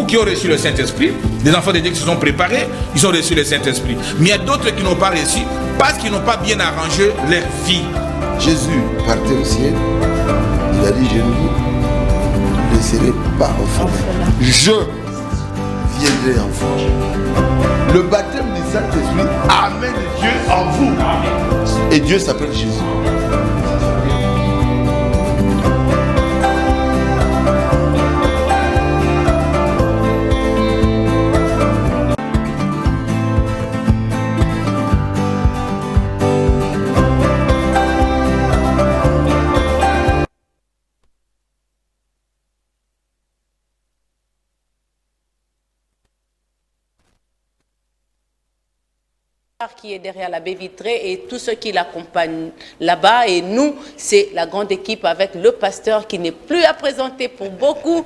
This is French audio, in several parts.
qui ont reçu le Saint-Esprit, des enfants de Dieu qui se sont préparés, ils ont reçu le Saint-Esprit. Mais il y a d'autres qui n'ont pas reçu parce qu'ils n'ont pas bien arrangé leur vie. Jésus partait au ciel, il a dit, je ne vous laisserai pas orphelin. Je viendrai en vous. Le baptême du Saint-Esprit amène Dieu en vous. Et Dieu s'appelle Jésus. Qui est derrière la baie vitrée et tous ceux qui l'accompagnent là-bas. Et nous, c'est la grande équipe avec le pasteur qui n'est plus à présenter pour beaucoup.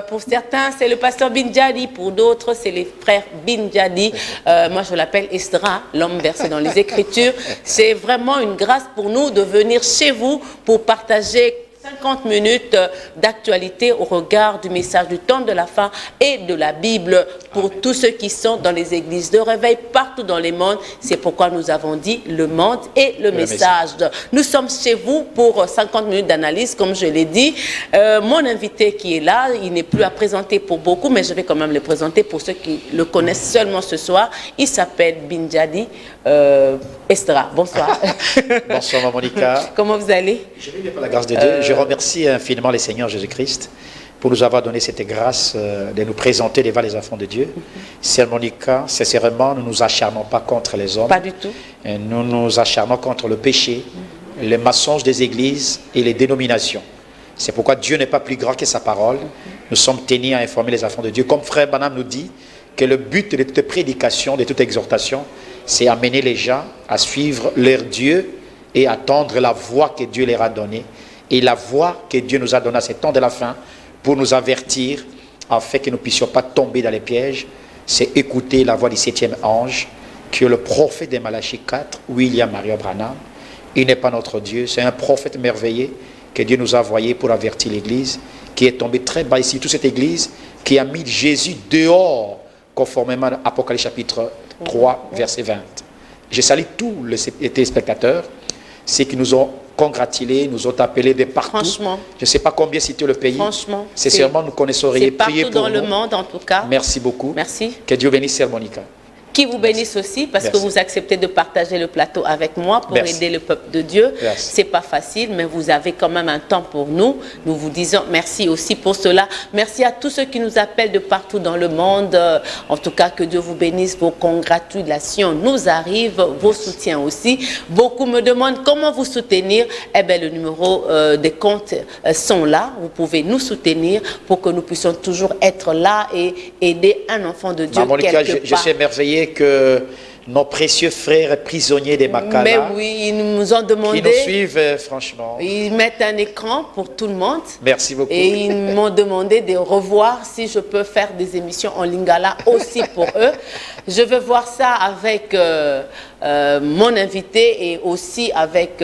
Pour certains, c'est le pasteur Binjadi. Pour d'autres, c'est les frères Binjadi. Moi, je l'appelle Esdra, l'homme versé dans les Écritures. C'est vraiment une grâce pour nous de venir chez vous pour partager 50 minutes d'actualité au regard du message du temps de la fin et de la Bible pour tous ceux qui sont dans les églises de réveil partout dans le monde. C'est pourquoi nous avons dit le monde et le message. Nous sommes chez vous pour 50 minutes d'analyse, comme je l'ai dit. Mon invité qui est là, il n'est plus à présenter pour beaucoup, mais je vais quand même le présenter pour ceux qui le connaissent seulement ce soir. Il s'appelle Binjadi Esdra. Bonsoir. Bonsoir, Maman Monica. Comment vous allez? Je vais bien par la grâce de Dieu. Je remercie infiniment le Seigneur Jésus-Christ pour nous avoir donné cette grâce de nous présenter devant les enfants de Dieu. Sœur Monica, sincèrement, nous ne nous acharnons pas contre les hommes. Pas du tout. Nous nous acharnons contre le péché, les mensonges des églises et les dénominations. C'est pourquoi Dieu n'est pas plus grand que sa parole. Nous sommes tenus à informer les enfants de Dieu. Comme Frère Branham nous dit que le but de toute prédication, de toute exhortation, c'est amener les gens à suivre leur Dieu et attendre la voix que Dieu leur a donnée. Et la voix que Dieu nous a donnée à ce temps de la fin pour nous avertir, afin que nous ne puissions pas tomber dans les pièges, c'est écouter la voix du 7e ange, qui est le prophète de Malachie 4, William Marion Branham. Il n'est pas notre Dieu, c'est un prophète merveilleux que Dieu nous a envoyé pour avertir l'Église, qui est tombé très bas ici, toute cette Église, qui a mis Jésus dehors, conformément à Apocalypse chapitre 3, verset 20. Je salue tous les téléspectateurs, ceux qui nous ont congratulés, nous ont appelés de partout. Franchement. Je ne sais pas combien c'était le pays. Franchement. Sincèrement, nous connaisserions. Priez pour nous. C'est partout dans le monde, en tout cas. Merci beaucoup. Merci. Que Dieu bénisse Sœur Monica. Qui vous bénisse aussi parce que vous acceptez de partager le plateau avec moi pour aider le peuple de Dieu. C'est pas facile, mais vous avez quand même un temps pour nous. Nous vous disons merci aussi pour cela. Merci à tous ceux qui nous appellent de partout dans le monde. En tout cas, que Dieu vous bénisse. Vos congratulations nous arrivent, vos soutiens aussi. Beaucoup me demandent comment vous soutenir. Eh bien, le numéro des comptes sont là. Vous pouvez nous soutenir pour que nous puissions toujours être là et aider un enfant de Dieu quelque part. Je suis émerveillé que nos précieux frères prisonniers des Makala, mais oui, ils nous ont demandé, qui nous suivent franchement. Ils mettent un écran pour tout le monde. Merci beaucoup. Et ils m'ont demandé de revoir si je peux faire des émissions en lingala aussi pour eux. Je veux voir ça avec mon invité et aussi avec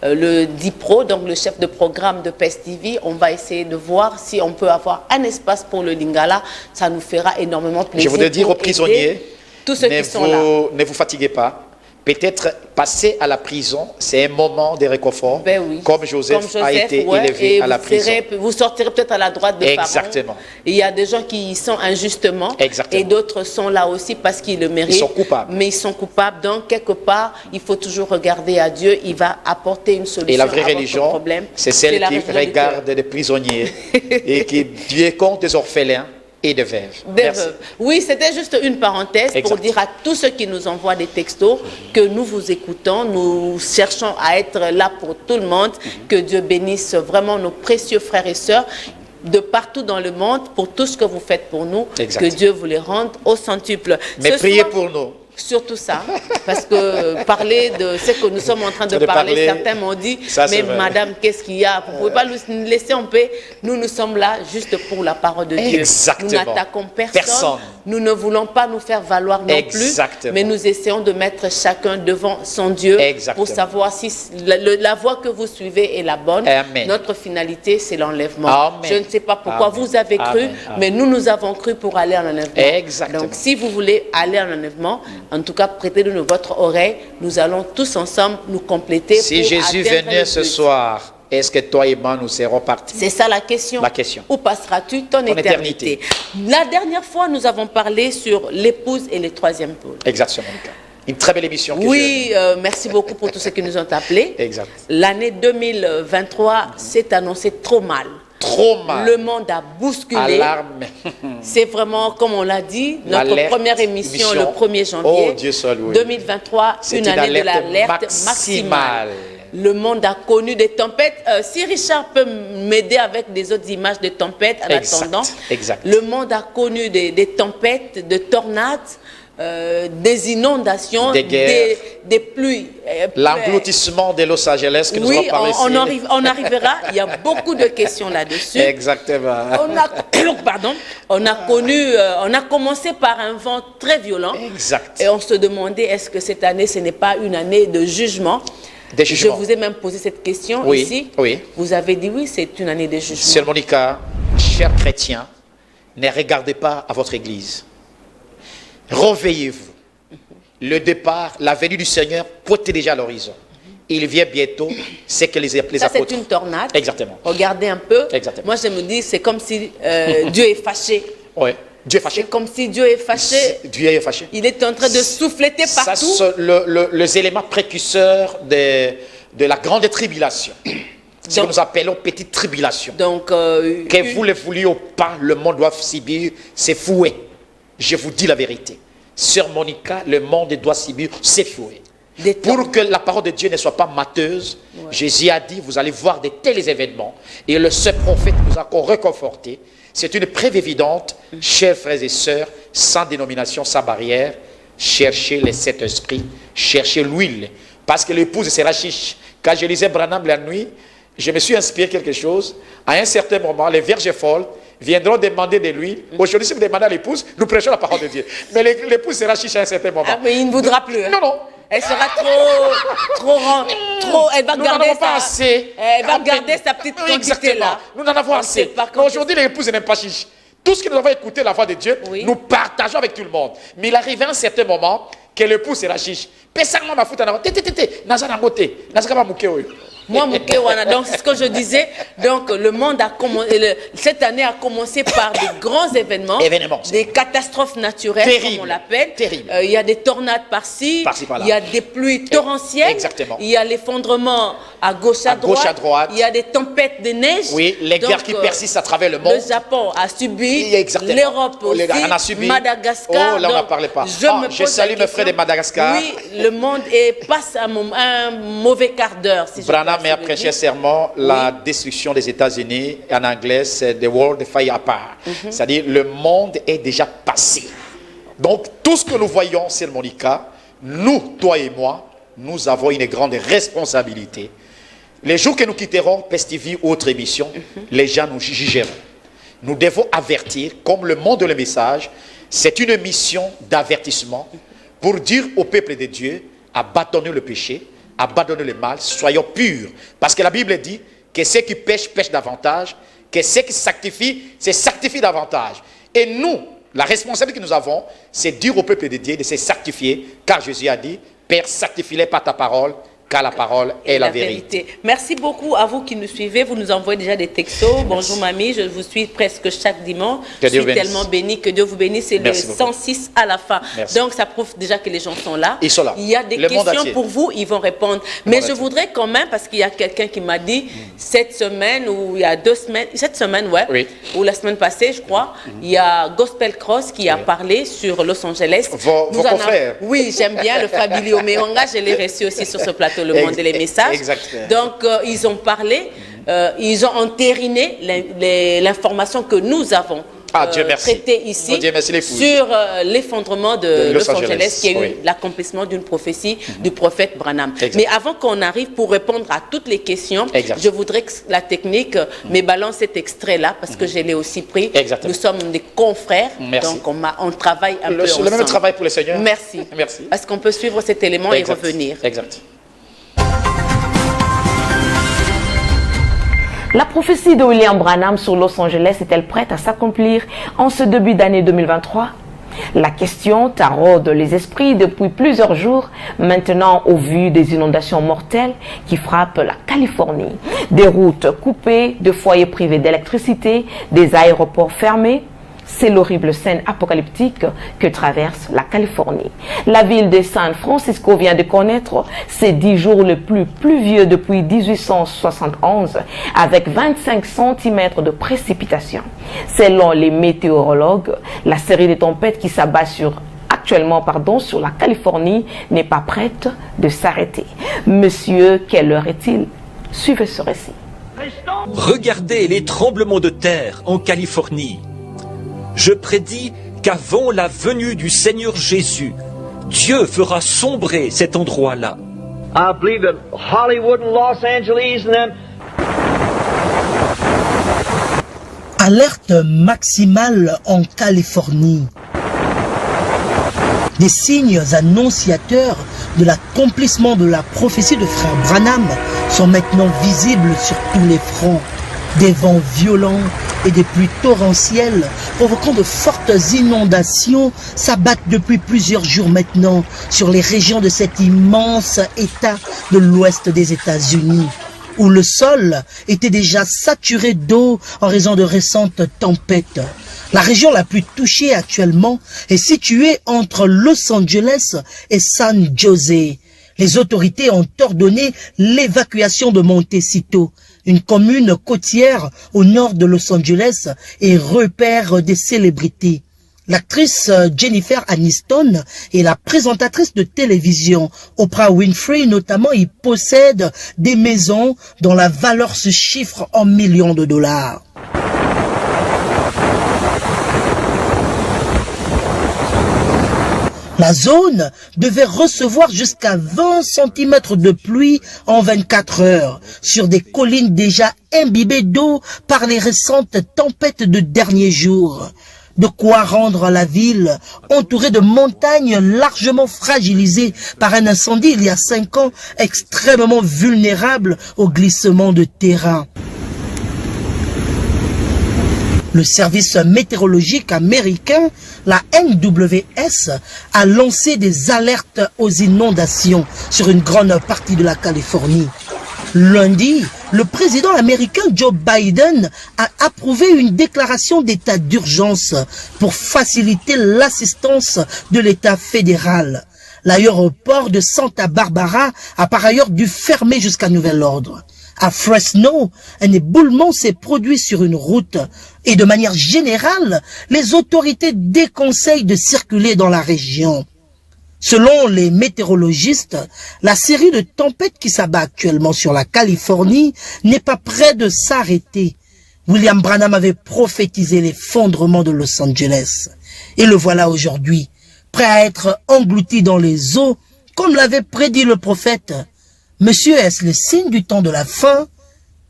le DIPRO, donc le chef de programme de PES TV. On va essayer de voir si on peut avoir un espace pour le lingala. Ça nous fera énormément plaisir. Je voudrais dire aux prisonniers, tous ceux qui sont là. Ne vous fatiguez pas. Peut-être passer à la prison, c'est un moment de réconfort. Ben oui. Comme Joseph a été élevé à la prison. Vous sortirez peut-être à la droite de Exactement. Pharaon. Il y a des gens qui y sont injustement. Exactement. Et d'autres sont là aussi parce qu'ils le méritent. Ils sont coupables. Mais ils sont coupables. Donc, quelque part, il faut toujours regarder à Dieu. Il va apporter une solution. Et la vraie religion, c'est celle qui regarde les prisonniers et qui Dieu compte des orphelins et de veuves. Oui, c'était juste une parenthèse pour dire à tous ceux qui nous envoient des textos que nous vous écoutons, nous cherchons à être là pour tout le monde, que Dieu bénisse vraiment nos précieux frères et sœurs de partout dans le monde pour tout ce que vous faites pour nous, que Dieu vous les rende au centuple. Mais priez pour nous. Surtout ça, parce que parler de ce que nous sommes en train de parler, certains m'ont dit, mais madame, qu'est-ce qu'il y a? Vous ne pouvez pas nous laisser en paix. Nous sommes là juste pour la parole de Dieu. Exactement. Nous n'attaquons personne. Nous ne voulons pas nous faire valoir non Exactement. plus, mais nous essayons de mettre chacun devant son Dieu Exactement. pour savoir si la voie que vous suivez est la bonne. Amen. Notre finalité, c'est l'enlèvement. Amen. Je ne sais pas pourquoi Amen. vous avez cru, Amen. mais nous avons cru pour aller en enlèvement. Exactement. Donc, si vous voulez aller en enlèvement, en tout cas, prêtez-nous votre oreille. Nous allons tous ensemble nous compléter. Si pour Jésus atteindre venait le ce but. soir, est-ce que toi et moi nous serons partis? C'est ça la question. La question. Où passeras-tu ton éternité? La dernière fois, nous avons parlé sur l'épouse et le troisième pôle. Exactement, Monica. Une très belle émission. Que Oui, merci beaucoup pour tous ceux qui nous ont appelés. Exact. L'année 2023 s'est annoncée trop mal. Trop mal. Le monde a bousculé. Alarme. C'est vraiment, comme on l'a dit, notre L'alerte, première émission le 1er janvier. Oh, Dieu seul, oui. 2023, C'est une année de l'alerte maximale. Le monde a connu des tempêtes. Si Richard peut m'aider avec des autres images de tempêtes en attendant. Exact. Le monde a connu des tempêtes, de tornades, des inondations, des guerres, des pluies. L'engloutissement de Los Angeles que nous allons parler ici. On arrivera. Il y a beaucoup de questions là-dessus. Exactement. On a commencé par un vent très violent. Exact. Et on se demandait, est-ce que cette année, ce n'est pas une année de jugement? Je vous ai même posé cette question ici. Oui. Vous avez dit oui, c'est une année de jugement. Sœur Monica, chers chrétiens, ne regardez pas à votre église. Réveillez-vous. Le départ, la venue du Seigneur pointe déjà à l'horizon. Il vient bientôt, c'est que les apôtres. Ça, c'est une tornade. Exactement. Regardez un peu. Exactement. Moi, je me dis, c'est comme si Dieu est fâché. Oui. Dieu est fâché. C'est comme si Dieu est fâché. Dieu est fâché. Il est en train de souffleter partout. Ça, c'est les éléments précurseurs de la grande tribulation. Ce que nous appelons petite tribulation. Donc, que vous le vouliez ou pas, le monde doit subir ces fouets. Je vous dis la vérité. Sœur Monica, le monde doit subir ces fouets. Pour que la parole de Dieu ne soit pas mateuse, Jésus a dit, vous allez voir de tels événements. Et le seul prophète nous a encore réconforté. C'est une preuve évidente, chers frères et sœurs, sans dénomination, sans barrière, cherchez les sept esprits, cherchez l'huile. Parce que l'épouse sera chiche. Quand je lisais Branham la nuit, je me suis inspiré quelque chose. À un certain moment, les vierges folles viendront demander de l'huile. Aujourd'hui, si vous demandez à l'épouse, nous prêchons la parole de Dieu. Mais l'épouse sera chiche à un certain moment. Ah, mais il ne voudra plus. Hein. Non, non. Elle sera trop, elle va garder sa petite quantité là. Nous n'en avons assez. Aujourd'hui, l'épouse n'aime pas chiche. Tout ce que nous avons écouté la voix de Dieu, nous partageons avec tout le monde. Mais il arrive à un certain moment que l'épouse sera chiche. Moi, donc c'est ce que je disais. Donc le monde a commencé, cette année a commencé par de grands événements, des catastrophes naturelles, terrible, comme on l'appelle. Il y a des tornades par-ci, il y a des pluies torrentielles, il y a l'effondrement à gauche à droite, il y a des tempêtes de neige. Oui, les guerres qui persistent à travers le monde. Le Japon a subi, l'Europe aussi, Madagascar. Oh, là on n'en parlait pas. Je salue mes frères de Madagascar. Oui, le monde passe un mauvais quart d'heure. Si Branham a prêché un serment, la destruction des États-Unis, en anglais, c'est The World Fire Apart. C'est-à-dire, le monde est déjà passé. Donc, tout ce que nous voyons, c'est Monica, nous, toi et moi, nous avons une grande responsabilité. Les jours que nous quitterons PES-TV ou autre émission, les gens nous jugeront. Nous devons avertir, comme le monde le message, c'est une mission d'avertissement pour dire au peuple de Dieu, abandonnez le péché, abandonnez le mal, soyons purs. Parce que la Bible dit que ceux qui pêchent, pêchent davantage, que ceux qui sanctifient, se sanctifient davantage. Et nous, la responsabilité que nous avons, c'est dire au peuple de Dieu de se sanctifier, car Jésus a dit, Père, sanctifie-les par ta parole, car la parole est la vérité. Merci beaucoup à vous qui nous suivez. Vous nous envoyez déjà des textos. Bonjour mamie, je vous suis presque chaque dimanche. Je suis tellement béni. Que Dieu vous bénisse. C'est le 106 à la fin. Merci. Donc ça prouve déjà que les gens sont là. Ils sont là. Il y a des questions pour vous, ils vont répondre. Mais je voudrais quand même, parce qu'il y a quelqu'un qui m'a dit cette semaine ou il y a 2 semaines, cette semaine, ou la semaine passée, je crois, il y a Gospel Cross qui a parlé sur Los Angeles. Vos confrères. Oui, j'aime bien le Fabulio Meonga. Je l'ai reçu aussi sur ce plateau. Le monde et les messages. Exactement. Donc, ils ont parlé, ils ont entériné l'information que nous avons Dieu merci. traité ici Oh, Dieu merci, l'épouse. sur l'effondrement de Los Angeles, qui est oui. l'accomplissement d'une prophétie du prophète Branham. Exact. Mais avant qu'on arrive pour répondre à toutes les questions, Exact. je voudrais que la technique me balance cet extrait-là, parce que je l'ai aussi pris. Exactement. Nous sommes des confrères, Merci. donc on travaille un peu ensemble. Le même travail pour le Seigneur. Merci. Merci. Parce qu'on peut suivre cet élément Exact. et revenir. Exact. La prophétie de William Branham sur Los Angeles est-elle prête à s'accomplir en ce début d'année 2023? La question taraude les esprits depuis plusieurs jours maintenant au vu des inondations mortelles qui frappent la Californie. Des routes coupées, de foyers privés d'électricité, des aéroports fermés. C'est l'horrible scène apocalyptique que traverse la Californie. La ville de San Francisco vient de connaître ses 10 jours les plus pluvieux depuis 1871, avec 25 cm de précipitations. Selon les météorologues, la série de tempêtes qui s'abat actuellement sur la Californie n'est pas prête de s'arrêter. Monsieur, quelle heure est-il? Suivez ce récit. Regardez les tremblements de terre en Californie. Je prédis qu'avant la venue du Seigneur Jésus, Dieu fera sombrer cet endroit-là. I believe that Hollywood and Los Angeles and them. Alerte maximale en Californie. Des signes annonciateurs de l'accomplissement de la prophétie de frère Branham sont maintenant visibles sur tous les fronts. Des vents violents et des pluies torrentielles provoquant de fortes inondations s'abattent depuis plusieurs jours maintenant sur les régions de cet immense État de l'ouest des États-Unis, où le sol était déjà saturé d'eau en raison de récentes tempêtes. La région la plus touchée actuellement est située entre Los Angeles et San José. Les autorités ont ordonné l'évacuation de Montecito, une commune côtière au nord de Los Angeles et repère des célébrités. L'actrice Jennifer Aniston et la présentatrice de télévision Oprah Winfrey notamment y possèdent des maisons dont la valeur se chiffre en millions de dollars. La zone devait recevoir jusqu'à 20 cm de pluie en 24 heures sur des collines déjà imbibées d'eau par les récentes tempêtes de derniers jours. De quoi rendre la ville entourée de montagnes largement fragilisées par un incendie il y a 5 ans, extrêmement vulnérable au glissement de terrain. Le service météorologique américain, la NWS, a lancé des alertes aux inondations sur une grande partie de la Californie. Lundi, le président américain Joe Biden a approuvé une déclaration d'état d'urgence pour faciliter l'assistance de l'État fédéral. L'aéroport de Santa Barbara a par ailleurs dû fermer jusqu'à nouvel ordre. À Fresno, un éboulement s'est produit sur une route et de manière générale, les autorités déconseillent de circuler dans la région. Selon les météorologistes, la série de tempêtes qui s'abat actuellement sur la Californie n'est pas près de s'arrêter. William Branham avait prophétisé l'effondrement de Los Angeles. Et le voilà aujourd'hui, prêt à être englouti dans les eaux, comme l'avait prédit le prophète. Monsieur, est-ce le signe du temps de la fin?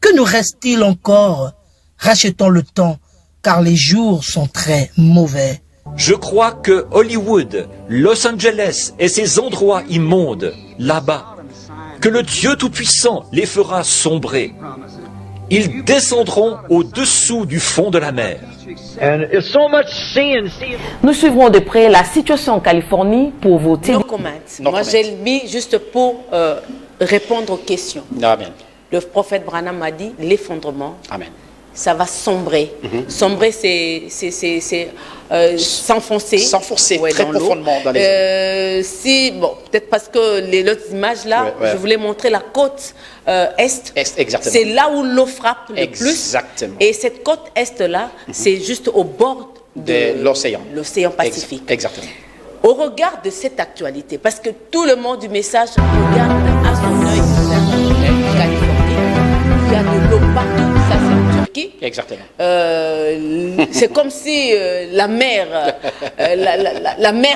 Que nous reste-t-il encore? Rachetons le temps, car les jours sont très mauvais. Je crois que Hollywood, Los Angeles et ces endroits immondes, là-bas, que le Dieu Tout-Puissant les fera sombrer. Ils descendront au-dessous du fond de la mer. And there's so much seeing. Nous suivrons de près la situation en Californie pour vous No comment. Moi, j'ai mis juste pour répondre aux questions. Amen. Le prophète Branham m'a dit l'effondrement. Amen. Ça va sombrer. Sombrer, c'est s'enfoncer. S'enfoncer Ouais, très dans l'eau. profondément dans les eaux. Bon, peut-être parce que les autres images là, Ouais. je voulais montrer la côte est. Exactement. C'est là où l'eau frappe le plus. Exactement. Et cette côte est là, c'est juste au bord De l'océan. L'océan Pacifique. Exactement. Au regard de cette actualité, parce que tout le monde du message regarde à son œil la Californie, il y a de l'eau partout, ça c'est en Turquie. Tshisekedi. Exactement. C'est comme si la mère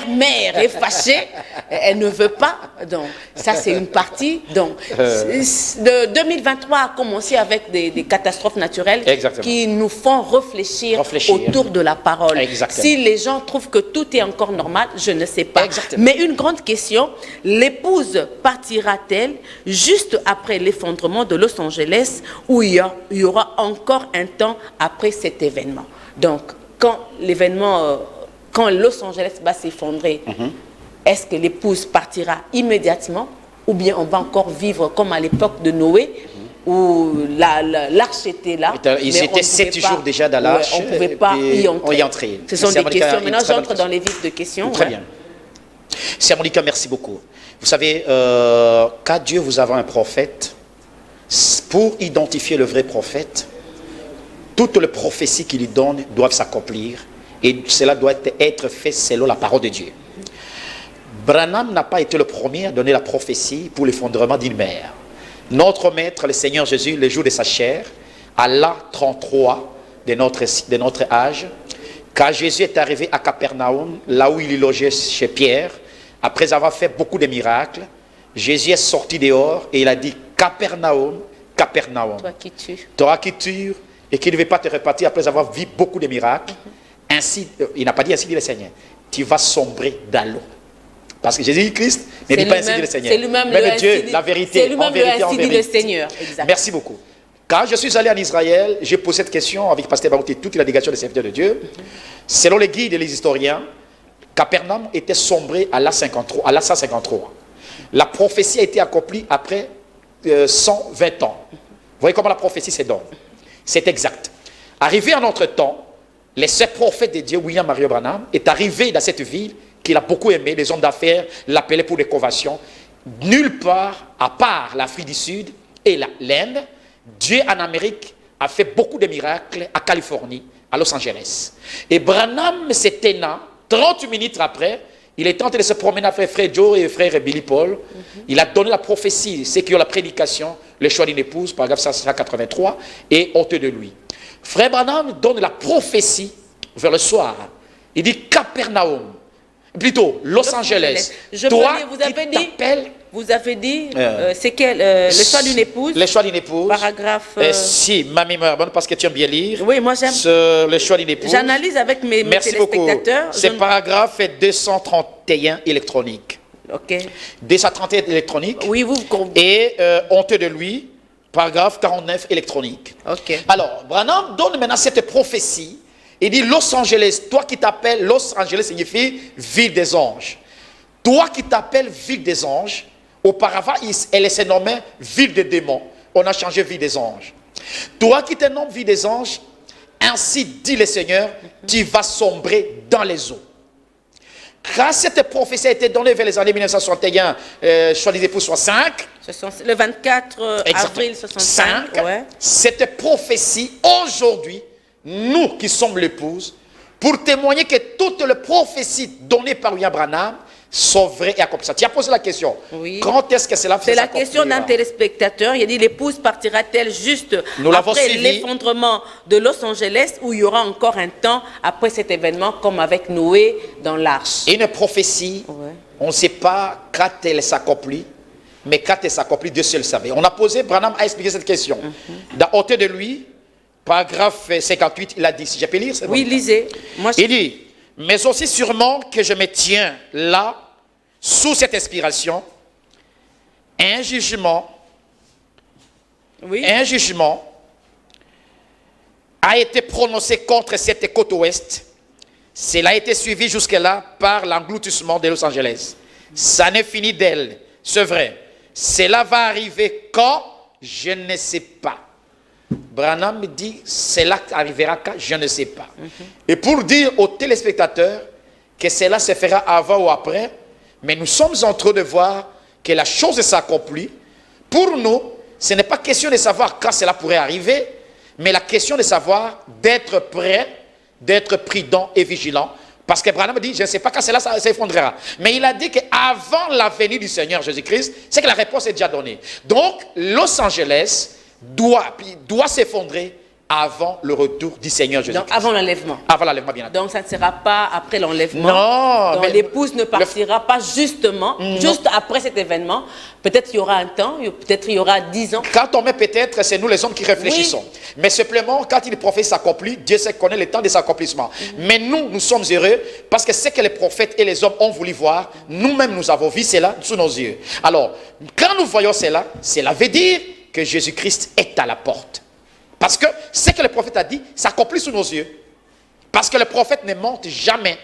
mère est fâchée, elle ne veut pas. Donc, ça, c'est une partie. Donc, 2023 a commencé avec des catastrophes naturelles qui nous font réfléchir autour de la parole. Exactement. Si les gens trouvent que tout est encore normal, je ne sais pas. Mais une grande question, l'épouse partira-t-elle juste après l'effondrement de Los Angeles où il y aura encore un temps après cet événement? Donc, quand Los Angeles va s'effondrer, est-ce que l'épouse partira immédiatement ou bien on va encore vivre comme à l'époque de Noé où l'arche était là? Ils étaient 7 jours déjà dans l'arche. On ne pouvait pas y entrer. Ce sont des questions. Maintenant, j'entre dans les vifs de questions. Très bien. Sœur Monica, merci beaucoup. Vous savez, quand Dieu vous a un prophète, pour identifier le vrai prophète, toutes les prophéties qu'il lui donne doivent s'accomplir et cela doit être fait selon la parole de Dieu. Branham n'a pas été le premier à donner la prophétie pour l'effondrement d'une mer. Notre maître, le Seigneur Jésus, le jour de sa chair, à l'an 33 de notre âge, quand Jésus est arrivé à Capernaum, là où il logeait chez Pierre, après avoir fait beaucoup de miracles, Jésus est sorti dehors et il a dit « Capernaum, Capernaum, toi qui tues et qui ne veux pas te repartir après avoir vu beaucoup de miracles, ainsi, il n'a pas dit ainsi dit le Seigneur, tu vas sombrer dans l'eau. » Parce que Jésus-Christ ne dit pas ainsi dit le Seigneur. C'est lui-même le Dieu, la vérité, c'est lui-même le ainsi dit le Seigneur. Merci beaucoup. Quand je suis allé en Israël, j'ai posé cette question avec Pasteur Barouti et toute la délégation des serviteurs de Dieu. Selon les guides et les historiens, Capernaum était sombré à l'an 153. La prophétie a été accomplie après 120 ans. Vous voyez comment la prophétie se donne. C'est exact. Arrivé en notre temps, le seul prophète de Dieu, William Mario Branham, est arrivé dans cette ville qu'il a beaucoup aimé. Les hommes d'affaires l'appelaient pour des conversions. Nulle part, à part l'Afrique du Sud et l'Inde, Dieu en Amérique a fait beaucoup de miracles à Californie, à Los Angeles. Et Branham s'était 30 minutes après, il est tenté de se promener avec frère Joe et frère Billy Paul. Il a donné la prophétie, ceux qui ont la prédication, le choix d'une épouse, paragraphe 183, et honteux de lui. Frère Branham donne la prophétie vers le soir. Il dit Capernaum, plutôt Los Angeles. Toi vous avez dit, c'est quel le choix d'une épouse? Le choix d'une épouse. Paragraphe. Si, ma mémoire bonne parce que tu aimes bien lire. Oui, moi j'aime. Le choix d'une épouse. J'analyse avec mes téléspectateurs. C'est paragraphe 231 électronique. Ok. 231 électronique. Oui, vous. Et honteux de lui, paragraphe 49 électronique. Ok. Alors, Branham donne maintenant cette prophétie. Il dit Los Angeles, toi qui t'appelles, Los Angeles signifie ville des anges. Toi qui t'appelles ville des anges, auparavant elle s'est nommée ville des démons. On a changé ville des anges. Toi qui te nommes ville des anges, ainsi dit le Seigneur, tu vas sombrer dans les eaux. Quand cette prophétie a été donnée vers les années 1961, choisi pour 65. Le 24 avril 65. Ouais. Cette prophétie, aujourd'hui, nous qui sommes l'épouse, pour témoigner que toutes les prophéties données par William Branham sont vraies et accomplies. Tu as posé la question. Oui. Quand est-ce que cela fait? C'est la question d'un téléspectateur. Il a dit l'épouse partira-t-elle juste après l'effondrement de Los Angeles où il y aura encore un temps après cet événement comme avec Noé dans l'arche? Une prophétie, on ne sait pas quand elle s'accomplit, mais quand elle s'accomplit, Dieu seul le savait. On a posé, Branham a expliqué cette question. Dans Hauteur de lui, paragraphe 58, il a dit, si je peux lire, c'est bon. Oui, lisez. Moi, il dit, mais aussi sûrement que je me tiens là, sous cette inspiration, un jugement a été prononcé contre cette côte ouest. Cela a été suivi jusque-là par l'engloutissement de Los Angeles. Ça n'est fini d'elle, c'est vrai. Cela va arriver quand? Je ne sais pas. Branham dit, cela arrivera quand? Je ne sais pas. Et pour dire aux téléspectateurs que cela se fera avant ou après, mais nous sommes en train de voir que la chose s'accomplit. Pour nous, ce n'est pas question de savoir quand cela pourrait arriver, mais la question de savoir d'être prêt, d'être prudent et vigilant. Parce que Branham dit, je ne sais pas quand cela s'effondrera. Mais il a dit qu'avant la venue du Seigneur Jésus-Christ, c'est que la réponse est déjà donnée. Donc, Los Angeles doit s'effondrer avant le retour du Seigneur Jésus-Christ. Donc avant l'enlèvement. Avant l'enlèvement, bien entendu. Donc ça ne sera pas après l'enlèvement. Non. Donc l'épouse ne partira pas justement, juste après cet événement. Peut-être il y aura un temps, peut-être il y aura 10 ans. Quand on met peut-être, c'est nous les hommes qui réfléchissons. Oui. Mais simplement, quand il prophète s'accomplit, Dieu sait connaît le temps de s'accomplissement. Mais nous sommes heureux parce que ce que les prophètes et les hommes ont voulu voir, nous-mêmes nous avons vu cela sous nos yeux. Alors, quand nous voyons cela veut dire que Jésus-Christ est à la porte. Parce que ce que le prophète a dit s'accomplit sous nos yeux. Parce que le prophète ne monte jamais.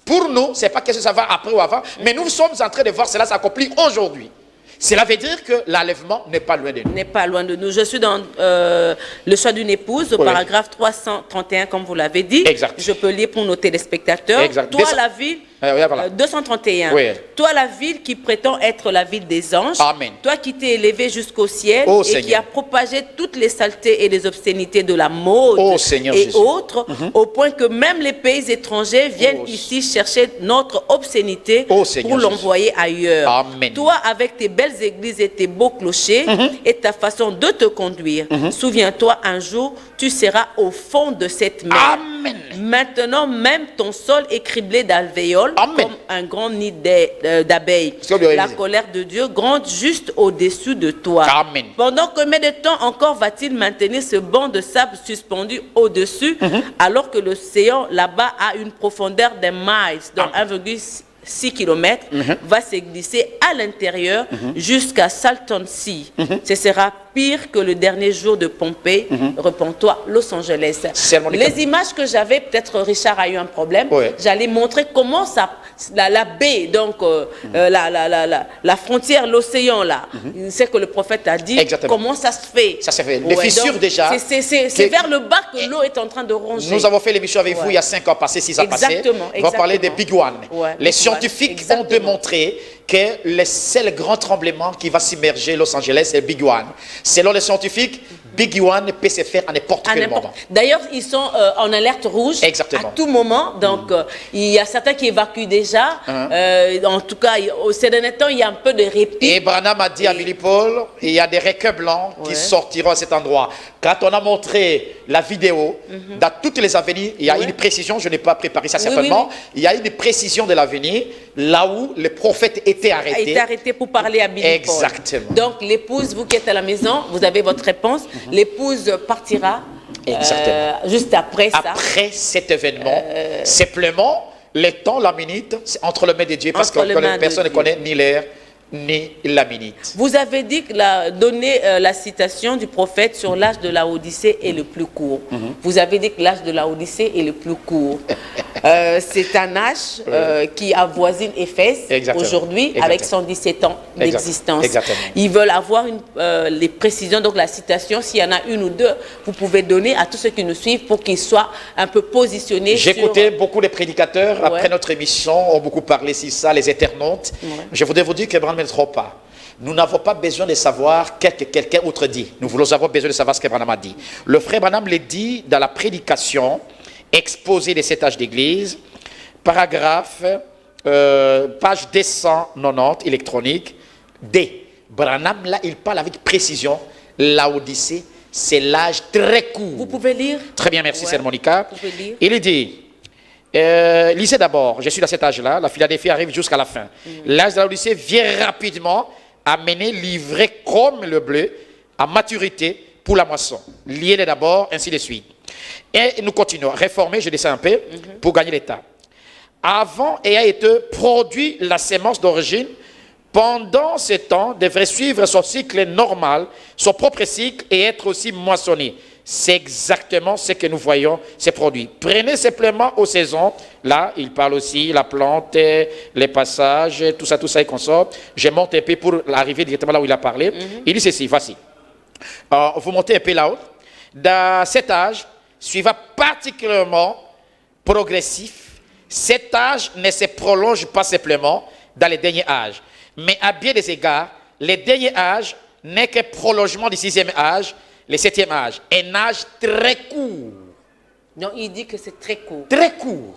Pour nous, ce n'est pas que ça va après ou avant, mais nous sommes en train de voir cela s'accomplir aujourd'hui. Cela veut dire que l'enlèvement n'est pas loin de nous. N'est pas loin de nous. Je suis dans le choix d'une épouse, au paragraphe 331, comme vous l'avez dit. Exact. Je peux lire pour nos téléspectateurs. Exact. Toi, la ville... voilà. 231. Oui. Toi, la ville qui prétend être la ville des anges. Amen. Toi qui t'es élevé jusqu'au ciel et Seigneur. qui a propagé toutes les saletés et les obscénités de la mode Seigneur et Jésus. Autres, au point que même les pays étrangers viennent ici chercher notre obscénité pour l'envoyer ailleurs. Amen. Toi, avec tes belles églises et tes beaux clochers et ta façon de te conduire, souviens-toi, un jour, tu seras au fond de cette mer. Amen. Maintenant, même ton sol est criblé d'alvéoles. Comme un grand nid d'abeilles. La colère de Dieu gronde juste au-dessus de toi. Amen. Pendant combien de temps encore va-t-il maintenir ce banc de sable suspendu au-dessus alors que l'océan là-bas a une profondeur de miles, donc 1,6 km, va se glisser à l'intérieur jusqu'à Salton Sea. Ce sera pire que le dernier jour de Pompéi. Réponds-toi, Los Angeles. Les images que j'avais, peut-être Richard a eu un problème. J'allais montrer comment ça, la baie, donc la frontière, l'océan là, c'est que le prophète a dit. Exactement. Comment ça se fait. Ça se fait. Les fissures déjà. C'est vers le bas que l'eau est en train de ronger. Nous avons fait l'émission avec vous il y a 5 ans passés, 6 ans passés. On va parler des Big One. Les scientifiques ont démontré que le seul grand tremblement qui va submerger Los Angeles, c'est Big One. Selon les scientifiques, Big One peut se faire à n'importe quel moment. D'ailleurs, ils sont en alerte rouge à tout moment. Donc, il y a certains qui évacuent déjà. En tout cas, ces derniers temps, il y a un peu de répit. Et Branham a dit à Billy Paul, il y a des requins blancs qui sortiront à cet endroit. Quand on a montré la vidéo, dans toutes les avenirs, il y a une précision, je n'ai pas préparé ça certainement, il y a une précision de l'avenir, là où le prophète était arrêté. A été arrêté pour parler à Billy Paul. Exactement. Donc, l'épouse, vous qui êtes à la maison, vous avez votre réponse. L'épouse partira juste après ça. Après cet événement, simplement, le temps, la minute, c'est entre les mains de Dieu, parce que personne ne connaît ni l'heure, ni la minute. Vous avez dit que donné la citation du prophète sur l'âge de la Odyssée est le plus court. Vous avez dit que l'âge de la Odyssée est le plus court. C'est un âge qui avoisine Éphèse aujourd'hui avec 117 ans d'existence. Ils veulent avoir les précisions, donc la citation, s'il y en a une ou deux, vous pouvez donner à tous ceux qui nous suivent pour qu'ils soient un peu positionnés. J'écoutais beaucoup de prédicateurs après notre émission, ont beaucoup parlé sur ça, les internautes. Je voudrais vous dire que Branham ne trompe pas. Nous n'avons pas besoin de savoir ce que quelqu'un autre dit. Nous voulons avoir besoin de savoir ce que Branham a dit. Le frère Branham le dit dans la prédication exposée de cet âge d'église, paragraphe, page 290 électronique, D. Branham, là, il parle avec précision. L'Odyssée, c'est l'âge très court. Vous pouvez lire? Très bien, merci, c'est Monica. Vous pouvez lire. Il dit, lisez d'abord, je suis dans cet âge-là, la Philadelphie arrive jusqu'à la fin. L'âge de l'Odyssée vient rapidement amener, livrer comme le bleu, à maturité pour la moisson. Liez-les d'abord, ainsi de suite. Et nous continuons. Réformer, je descends un peu, pour gagner l'état. Avant ayant été produit la sémence d'origine, pendant ce temps, devrait suivre son cycle normal, son propre cycle, et être aussi moissonné. C'est exactement ce que nous voyons se produire. Prenez simplement aux saisons. Là, il parle aussi la plante, les passages, tout ça et consort. Je monte un peu pour arriver directement là où il a parlé. Il dit ceci, voici. Vous montez un peu là-haut. Dans cet âge, suivant particulièrement progressif, cet âge ne se prolonge pas simplement dans les derniers âges. Mais à bien des égards, le dernier âge n'est que prolongement du 6e âge, le 7e âge. Un âge très court. Non, il dit que c'est très court. Très court.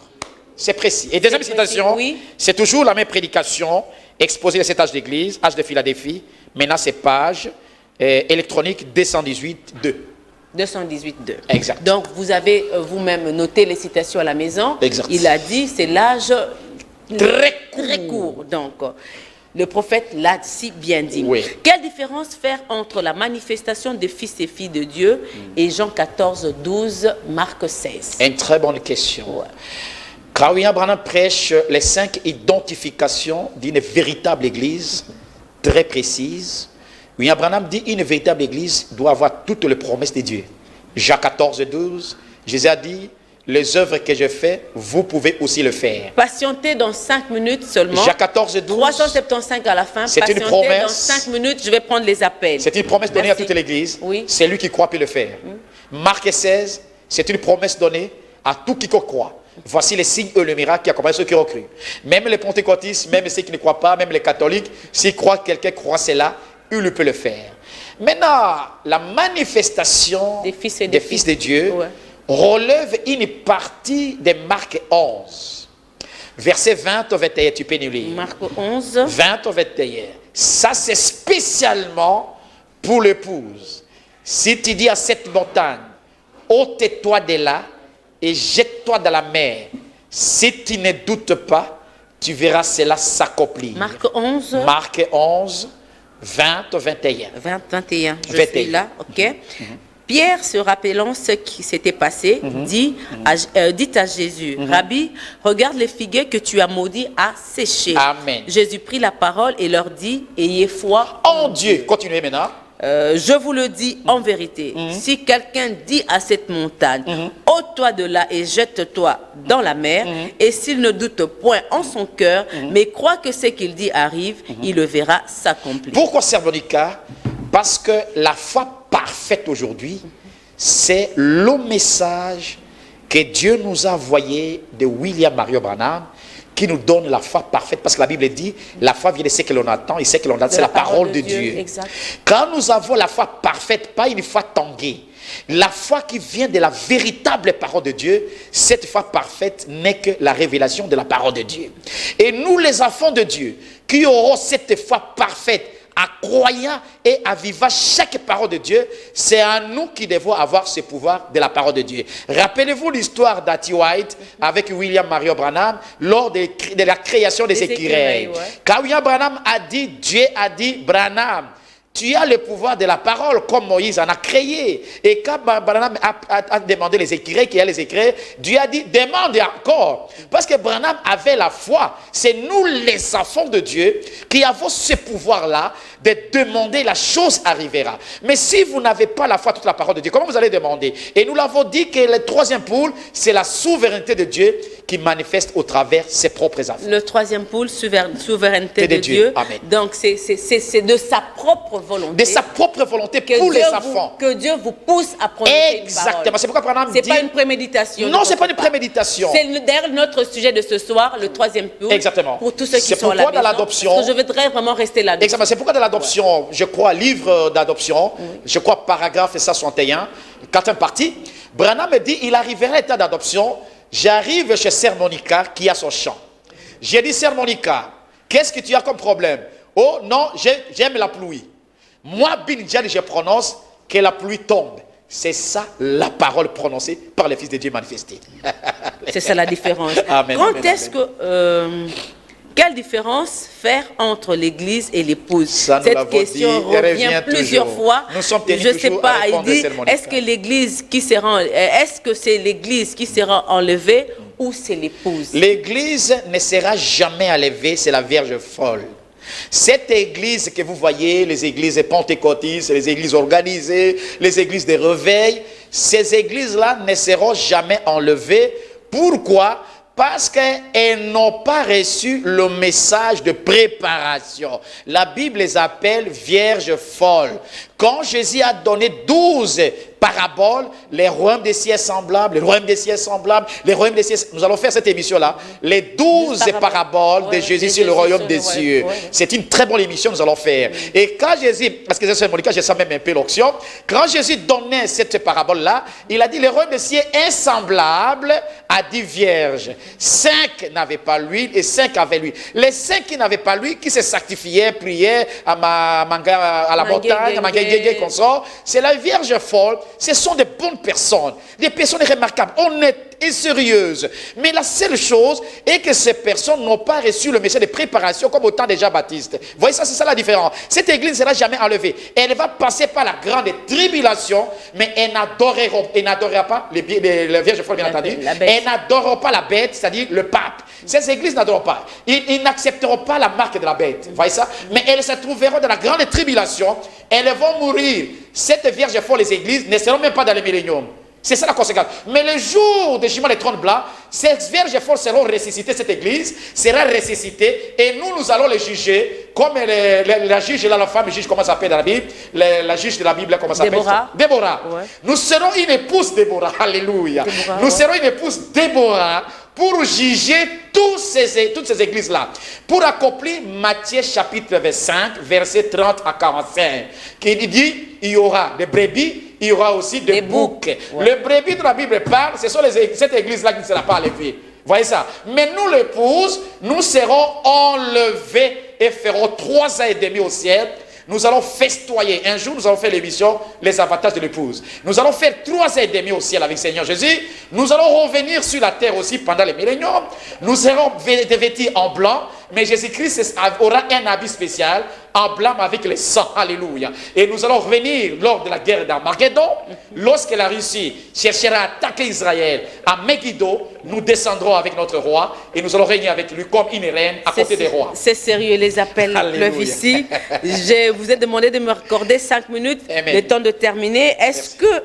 C'est précis. Et deuxième citation, c'est toujours la même prédication exposée à cet âge d'église, âge de Philadelphie. Maintenant, c'est page électronique 218.2. 218.2. Exact. Donc, vous avez vous-même noté les citations à la maison. Exact. Il a dit, c'est l'âge très court. Donc, le prophète l'a si bien dit. Oui. Quelle différence faire entre la manifestation des fils et filles de Dieu et Jean 14, 12, Marc 16? Une très bonne question. Ouais. Quand William Branham prêche les 5 identifications d'une véritable église très précise, William Branham dit une véritable église doit avoir toutes les promesses de Dieu. Jacques 14, 12, Jésus a dit, les œuvres que je fais, vous pouvez aussi le faire. Patientez dans 5 minutes seulement. Jacques 14, 12. 375 à la fin. C'est une Patientez promesse. dans 5 minutes, je vais prendre les appels. C'est une promesse donnée Merci. à toute l'église. Oui. C'est lui qui croit peut le faire. Marc 16, c'est une promesse donnée à tout quiconque croit. Voici les signes et les miracles qui accompagnent ceux qui ont cru. Même les pentecôtistes, même ceux qui ne croient pas, même les catholiques, s'ils croient que quelqu'un croit cela, il peut le faire. Maintenant, la manifestation des fils et des fils de Dieu Ouais. relève une partie de Marc 11. Verset 20 au 21, tu peux nous lire. Marc 11. 20 au 21. Ça, c'est spécialement pour l'épouse. Si tu dis à cette montagne, ôte-toi de là et jette-toi dans la mer, si tu ne doutes pas, tu verras cela s'accomplir. Marc 11. Marc 11, 20 au 21. 21. Je 21. suis là, ok. Pierre, se rappelant ce qui s'était passé, dit à Jésus, Rabbi, regarde les figuiers que tu as maudits à sécher. Amen. Jésus prit la parole et leur dit, ayez foi En Dieu. Continuez maintenant. je vous le dis en vérité, si quelqu'un dit à cette montagne, ôte-toi de là et jette-toi dans la mer, et s'il ne doute point en son cœur, mais croit que ce qu'il dit arrive, il le verra s'accomplir. Pourquoi Sermonica? Parce que la foi parfaite aujourd'hui, c'est le message que Dieu nous a envoyé de William Mario Branham, qui nous donne la foi parfaite, parce que la Bible dit, la foi vient de ce que l'on attend, et ce que l'on attend, c'est la parole de Dieu. Exact. Quand nous avons la foi parfaite, pas une foi tanguée, la foi qui vient de la véritable parole de Dieu, cette foi parfaite n'est que la révélation de la parole de Dieu. Et nous, les enfants de Dieu, qui aurons cette foi parfaite, à croyant et à vivre chaque parole de Dieu, c'est à nous qui devons avoir ce pouvoir de la parole de Dieu. Rappelez-vous l'histoire d'A.T. White avec William Mario Branham lors de la création des écureuils. Ouais. Quand William Branham a dit, Dieu a dit, Branham, tu as le pouvoir de la parole comme Moïse en a créé. Et quand Branham a demandé les écureuils, qu'il y a les écureuils, Dieu a dit, demande encore. Parce que Branham avait la foi. C'est nous les enfants de Dieu qui avons ce pouvoir-là de demander, la chose arrivera. Mais si vous n'avez pas la foi, toute la parole de Dieu, comment vous allez demander? Et nous l'avons dit que le troisième pôle, c'est la souveraineté de Dieu qui manifeste au travers ses propres affaires. Le troisième pôle, souveraineté de Dieu. Amen. Donc, c'est de sa propre volonté. De sa propre volonté que pour Dieu les enfants. Que Dieu vous pousse à prononcer Exactement. une parole. C'est pourquoi Branham dit... C'est pas une préméditation. Non, c'est pas une préméditation. C'est d'ailleurs notre sujet de ce soir, le troisième pôle. Exactement. Pour tous ceux qui C'est sont à la pourquoi maison. dans l'adoption... Parce que je voudrais vraiment rester là-dessus. Exactement. C'est pourquoi dans l'adoption, je crois, livre d'adoption, je crois paragraphe 61, quatrième partie, Branham me dit, il arriverait à l'état d'adoption, j'arrive chez Sœur Monica qui a son champ. J'ai dit, Sœur Monica, qu'est-ce que tu as comme problème? Oh non, j'aime la pluie. Moi, Binjali, je prononce que la pluie tombe. C'est ça la parole prononcée par les fils de Dieu manifestés. C'est ça la différence. Amen, Quand amen, est-ce que... quelle différence faire entre l'église et l'épouse? Cette question revient plusieurs fois. Nous sommes tenus je ne sais toujours à pas, il répondre dit, sermonica. est-ce que l'église qui sera, est-ce que c'est l'église qui sera enlevée ou c'est l'épouse? L'église ne sera jamais enlevée, c'est la Vierge folle. Cette église que vous voyez, les églises pentecôtistes, les églises organisées, les églises de réveil, ces églises-là ne seront jamais enlevées. Pourquoi? Parce qu'elles n'ont pas reçu le message de préparation. La Bible les appelle vierges folles. Quand Jésus a donné 12 paraboles, les royaumes des cieux semblables, les royaumes des cieux semblables, les royaumes des cieux... Nous allons faire cette émission-là. Les 12 paraboles de Jésus sur le royaume des cieux. C'est une très bonne émission que nous allons faire. Et quand Jésus, parce que c'est Monica, je sens même un peu l'onction, quand Jésus donnait cette parabole-là, il a dit, les royaumes des cieux insemblables à 10 vierges. 5 n'avaient pas l'huile et 5 avaient l'huile. Les 5 qui n'avaient pas l'huile, qui se sanctifiaient, priaient à la montagne, à Mangaï, consort, c'est la Vierge folle Ce sont des bonnes personnes, des personnes remarquables, honnêtes et sérieuses. Mais la seule chose est que ces personnes n'ont pas reçu le message de préparation comme au temps de Jean-Baptiste. Vous voyez, ça, c'est ça la différence. Cette église ne sera jamais enlevée. Elle va passer par la grande tribulation, mais elle n'adorera pas les vierges folles, bien entendu. Elle n'adorera pas la bête, c'est-à-dire le pape. Ces églises n'adoreront pas. Ils n'accepteront pas la marque de la bête. Vous voyez ça? Mais elles se trouveront dans la grande tribulation. Elles vont mourir. Cette vierge folle, les églises ne seront même pas dans le millénium. C'est ça la conséquence. Mais le jour du jugement des trônes blancs, ces vierges folles seront ressuscitées, cette église sera ressuscitée et nous allons les juger comme la juge, là, la femme juge, comment ça s'appelle dans la Bible, la juge de la Bible, comment ça s'appelle? Déborah. Ouais. Nous serons une épouse Déborah, alléluia. Nous serons une épouse Déborah pour juger toutes ces églises-là. Pour accomplir Matthieu chapitre 5, verset 30 à 45, qui dit, il y aura des brebis, il y aura aussi des boucs. Ouais. Le brebis de la Bible parle, ce sont cette église-là qui ne sera pas enlevée. Voyez ça. Mais nous, l'épouse, nous serons enlevés et ferons 3 ans et demi au ciel. Nous allons festoyer. Un jour, nous allons faire l'émission Les avantages de l'épouse. Nous allons faire 3 ans et demi au ciel avec le Seigneur Jésus. Nous allons revenir sur la terre aussi pendant les milléniums. Nous serons vêtus en blanc. Mais Jésus-Christ aura un habit spécial en blanc avec le sang. Alléluia. Et nous allons revenir lors de la guerre d'Armageddon. Lorsque la Russie cherchera à attaquer Israël à Megiddo, nous descendrons avec notre roi et nous allons régner avec lui comme une reine à côté des rois. C'est sérieux, les appels pleuvent ici. Je vous ai demandé de me accorder 5 minutes, le temps de terminer. Est-ce que,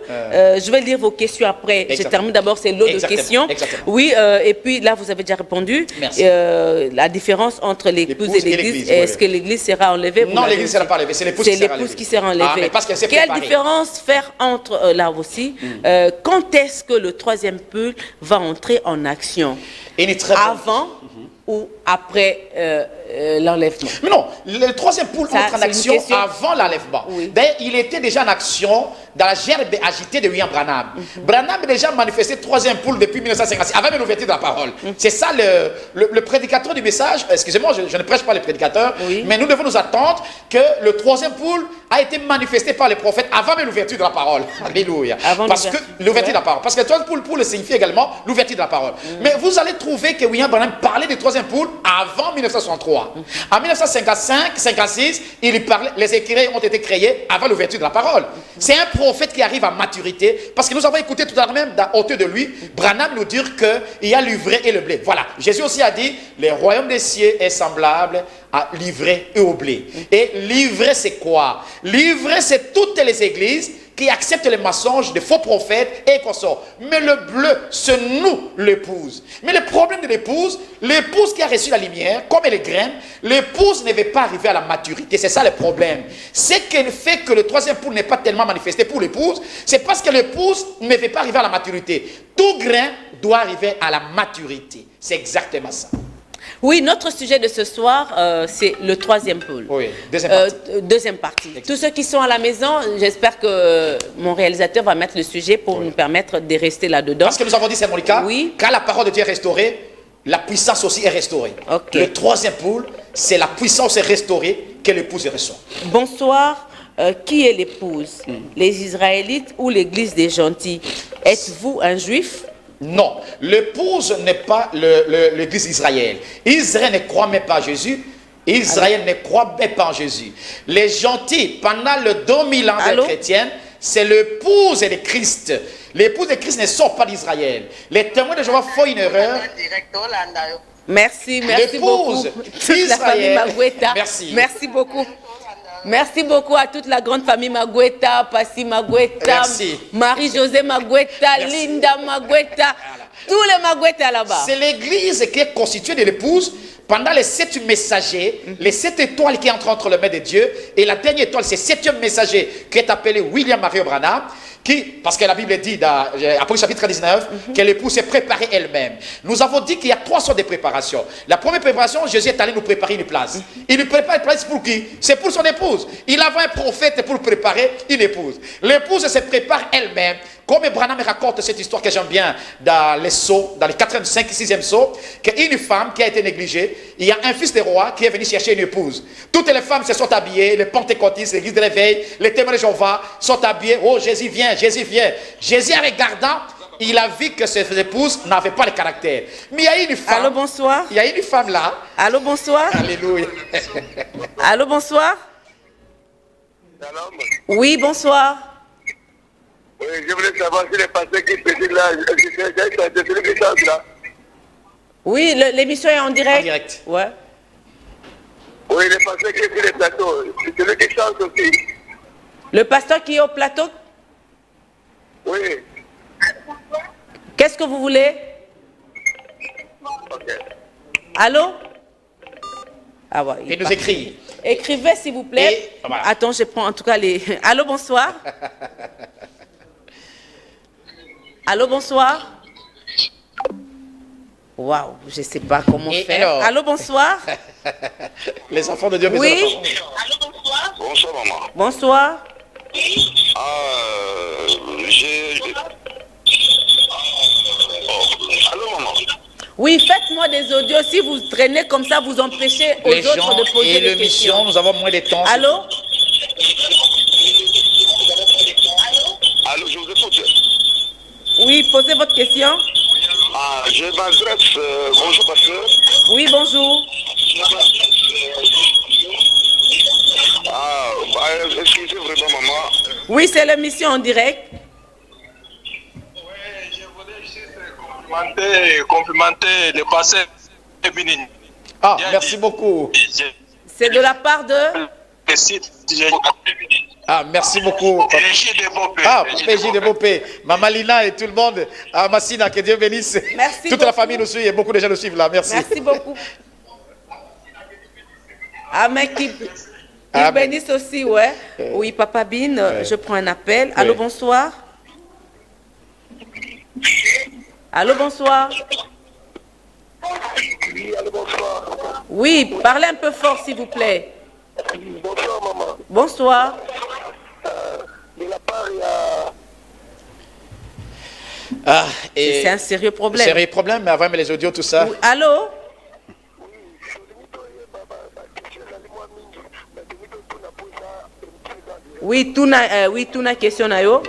je vais lire vos questions après. Je termine d'abord, c'est l'eau de questions. Oui, et puis là, vous avez déjà répondu. La différence entre l'épouse et l'église. Est-ce que l'église sera enlevée? Non, l'église ne sera pas enlevée, c'est l'épouse qui sera enlevée. Quelle différence faire entre, là aussi, quand est-ce que le troisième peuple va entrer en action? Avant ou après l'enlèvement? Mais non, le troisième pôle entre en action avant l'enlèvement. Oui. D'ailleurs, il était déjà en action dans la gerbe agitée de William Branham. Branham a déjà manifesté le troisième pôle depuis 1956, avant l'ouverture de la parole. C'est ça le prédicateur du message. Excusez-moi, je ne prêche pas les prédicateurs, mais nous devons nous attendre que le troisième pôle a été manifesté par les prophètes avant l'ouverture de la parole. Alléluia. Parce que l'ouverture de la parole. Parce que le troisième pôle signifie également l'ouverture de la parole. Mais vous allez trouver que William Branham parlait du troisième pôle avant 1963. En 1955-56, il parlait, les écrits ont été créés avant l'ouverture de la parole. C'est un prophète qui arrive à maturité, parce que nous avons écouté tout à l'heure même, autour de lui, Branham nous dire qu'il y a l'ivraie et le blé. Voilà, Jésus aussi a dit, le royaume des cieux est semblable à l'ivraie et au blé. Et l'ivraie, c'est quoi? L'ivraie, c'est toutes les églises qui acceptent les mensonges des faux prophètes et consorts. Mais le bleu, c'est nous, l'épouse. Mais le problème de l'épouse qui a reçu la lumière, comme elle est graine, l'épouse ne veut pas arriver à la maturité. C'est ça le problème. Ce qui fait que le troisième pôle n'est pas tellement manifesté pour l'épouse, c'est parce que l'épouse ne veut pas arriver à la maturité. Tout grain doit arriver à la maturité. C'est exactement ça. Oui, notre sujet de ce soir, c'est le troisième pôle. Oui, deuxième partie. Tous ceux qui sont à la maison, j'espère que mon réalisateur va mettre le sujet pour nous permettre de rester là-dedans. Parce que nous avons dit, c'est Monica, quand la parole de Dieu est restaurée, la puissance aussi est restaurée. Le troisième pôle, c'est la puissance restaurée que l'épouse reçoit. Bonsoir. Qui est l'épouse? Les Israélites ou l'église des gentils? Êtes-vous un juif? Non, l'épouse n'est pas l'église d'Israël. Israël ne croit même pas à Jésus. Israël ne croit même pas en Jésus. Les gentils, pendant le 2000 ans des chrétiens, c'est l'épouse de Christ. L'épouse de Christ ne sort pas d'Israël. Les témoins de Jéhovah font une erreur. Merci beaucoup. Toute la famille Magweta. Merci beaucoup. Merci beaucoup à toute la grande famille Magweta, Passi Magweta, Marie-Josée Magweta, Linda Magweta, tous les Magweta là-bas. C'est l'église qui est constituée de l'épouse pendant les 7 messagers, les 7 étoiles qui entrent entre les mains de Dieu, et la dernière étoile, c'est le 7e messager qui est appelé William Mario Branham, parce que la Bible dit dans Apocalypse chapitre 19 que l'épouse s'est préparée elle-même. Nous avons dit qu'il y a 3 sortes de préparations. La première préparation, Jésus est allé nous préparer une place. Il lui prépare une place pour qui? C'est pour son épouse. Il avait un prophète pour préparer une épouse. L'épouse se prépare elle-même Comme Branham raconte cette histoire que j'aime bien dans les sceaux, dans les 4e, 5e, 6e sceaux, qu'une femme qui a été négligée, il y a un fils de roi qui est venu chercher une épouse. Toutes les femmes se sont habillées, les pentecôtistes, l'église de l'éveil, les témoins de Jéhovah sont habillés. Oh, Jésus vient, Jésus vient. Jésus, en regardant, il a vu que ses épouses n'avaient pas le caractère. Mais il y a une femme. Allô, bonsoir. Il y a une femme là. Allô, bonsoir. Alléluia. Allô, bonsoir. Oui, bonsoir. Oui, je voulais savoir si les pasteurs qui président là, c'est celui qui chante là. Oui, l'émission est en direct. En direct. Ouais. Oui, les pasteurs qui sont sur les plateaux, c'est celui qui chante aussi. Le pasteur qui est au plateau, Oui. qu'est-ce que vous voulez? Ok. Allô? Ah ouais, Il nous écrit. Écrivez s'il vous plaît. Et, voilà. Attends, je prends en tout cas les... Allô, bonsoir. Allô, bonsoir. Waouh, je ne sais pas comment Et faire. alors? Allô, bonsoir. Les enfants de Dieu. Oui. Allô, bonsoir. Bonsoir, maman. Bonsoir. Allô, maman. Oui, faites-moi des audios. Si vous traînez comme ça, vous empêchez aux Les autres gens de poser et des l'émission, questions. nous avons moins de temps. Allô? Allô, je vous écoute. Oui, posez votre question. Ah, je m'adresse. Bonjour, pasteur. Oui, bonjour. Ah, excusez vraiment, maman. Oui, c'est l'émission en direct. Je voulais juste complimenter le pasteur Bénin. Ah, merci beaucoup. C'est de la part de... Ah, merci beaucoup. Ah, PJ de Bopé, Maman Lina et tout le monde. Ah, Massina, que Dieu bénisse. Merci Toute beaucoup. la famille nous suit et beaucoup de gens nous suivent là. Merci. Merci beaucoup. Amen. Qui Amen. bénisse aussi, ouais. Oui, Papa Bin, je prends un appel. Allô, bonsoir. Allô, bonsoir. Oui, allô, bonsoir. Oui, parlez un peu fort, s'il vous plaît. Bonsoir, maman. Bonsoir. De la part, il y a... Ah, et C'est un sérieux problème. sérieux problème, mais avant mais les audios, tout ça. Oui, allô? Oui, tuna question na yo.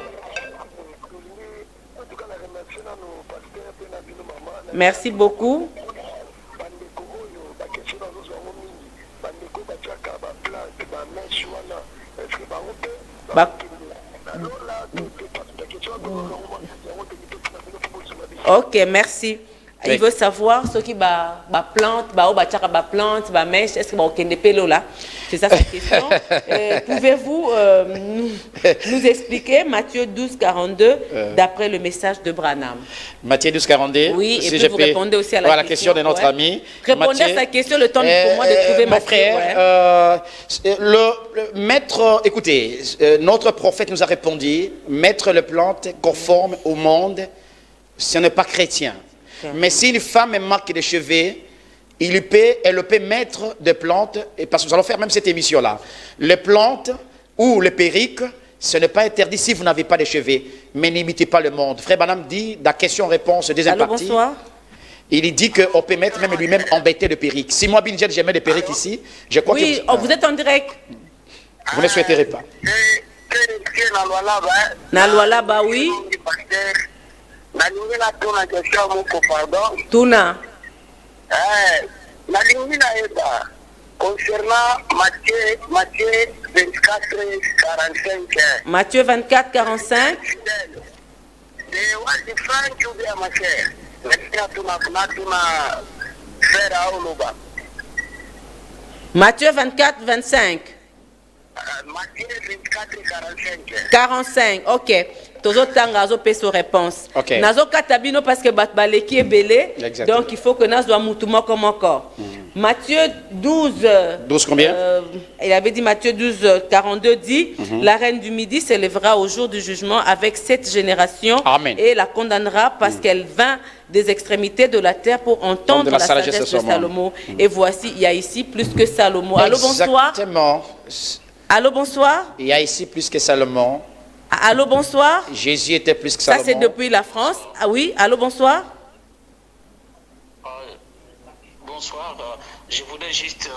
Merci beaucoup. Ok, merci. Il veut savoir ce qui va plante, plante, mèche, est-ce que va au là? C'est ça sa question. Pouvez-vous nous expliquer Matthieu 12, 42 d'après le message de Branham? Matthieu 12, 42. Oui, et si puis vous répondez aussi à la question de notre ami. Répondez à sa question, le temps pour moi de trouver mon frère, le maître, écoutez, notre prophète nous a répondu, mettre les plantes conformes au monde, ce n'est pas chrétien. Mais si une femme manque de cheveux, elle peut mettre des plantes, et parce que nous allons faire même cette émission-là. Les plantes ou les perruques, ce n'est pas interdit si vous n'avez pas de cheveux, mais n'imitez pas le monde. Frère Branham dit, dans question-réponse, deuxième partie, bonsoir. il dit qu'on peut mettre même lui-même embêté de perruques. Si moi, Binjet, j'ai mis des perruques ici, je crois que... Oui, vous êtes en direct. Vous ne souhaiterez pas. Na loi là-bas, oui. Tuna. Concernant Matthieu 24, 45. Matthieu 24, 45. Matthieu 24, 25. Matthieu 24, 45. 45, ok. Tozotanga azopeso réponse. Okay. Nazo katabino parce que baleki est belé. Donc il faut que nas doit moutouma comme encore. Matthieu 12. 12 combien? Il avait dit Matthieu 12, 42 dit la reine du Midi s'élèvera au jour du jugement avec cette génération. Amen. Et la condamnera parce qu'elle vint des extrémités de la terre pour entendre la sagesse de Salomon. Et voici, il y a ici plus que Salomon. Allô, bonsoir. Exactement. Allô, bonsoir. Il y a ici plus que Salomon. Allô, bonsoir. Jésus était plus que Ça, Salomon. c'est depuis la France. Ah oui, allô, bonsoir. Bonsoir. Je voulais juste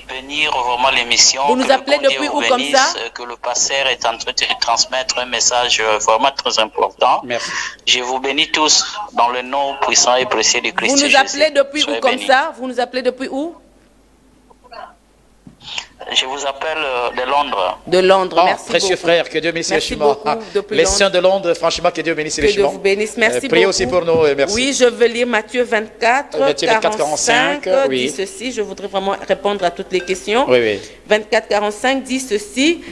venir vraiment l'émission. Vous nous appelez depuis où comme ça? Que le pasteur est en train de transmettre un message vraiment très important. Merci. Je vous bénis tous dans le nom puissant et précieux de Christ Vous nous appelez Jésus. depuis Soyez où comme bénis. ça? Vous nous appelez depuis où? Je vous appelle de Londres. De Londres, Oh, merci précieux beaucoup. frère, que Dieu bénisse Merci richement. beaucoup, depuis Les Londres. saints de Londres, franchement, que Dieu bénisse Que Dieu richement. vous bénisse. Merci Priez beaucoup. aussi pour nous et merci. Oui, je veux lire Matthieu 24, Matthieu 24, 45, 45, oui. dit ceci. Je voudrais vraiment répondre à toutes les questions. Oui, oui. 24, 45 dit ceci.